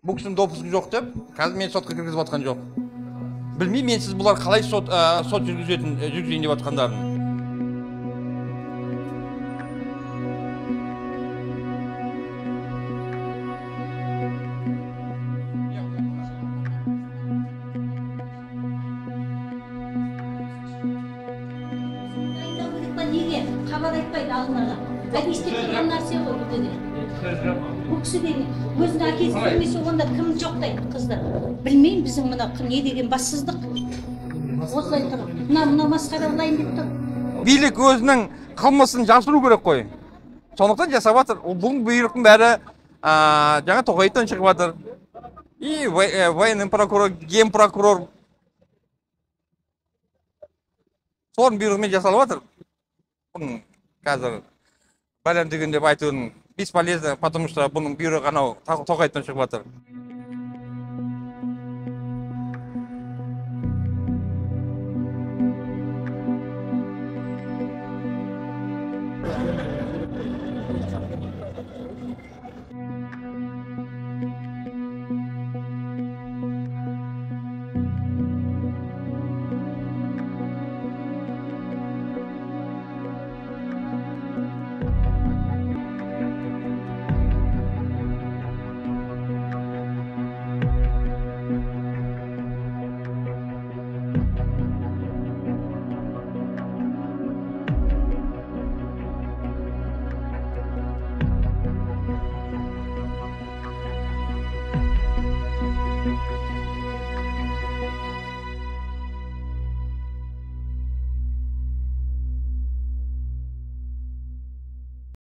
бұл кісінің допускі жоқ деп, қазір мен сотқа кіргізіп жатқан жоқ. Білмеймін, мен сіз бұлар қалай сот жүргізейін деп жатқандарын. Неге хабар айтпайды алдын-ала? Әдейі істеп тұрған нәрсе ғой бұл деген. Бұл кісі деген өзінің әкесі білмесе онда кім жоқтайды қызды. Білмеймін біздің мына не деген бассыздық. Осылай тұр. Мына масқара олайын деп тұр. Билік өзінің қылмысын жасыру керек қой. Сондықтан жасап жатыр. Бұл бұйрықтың бәрі жаңа Тоқаевтан шығып жатыр. И военный прокурор, генпрокурор солардың бұйрығымен жасалып жатыр. Бұның қазір бәлем деген деп айтуын бесполезно, потому что бұның бұйрығы анау Тоқаевтан шығып жатыр.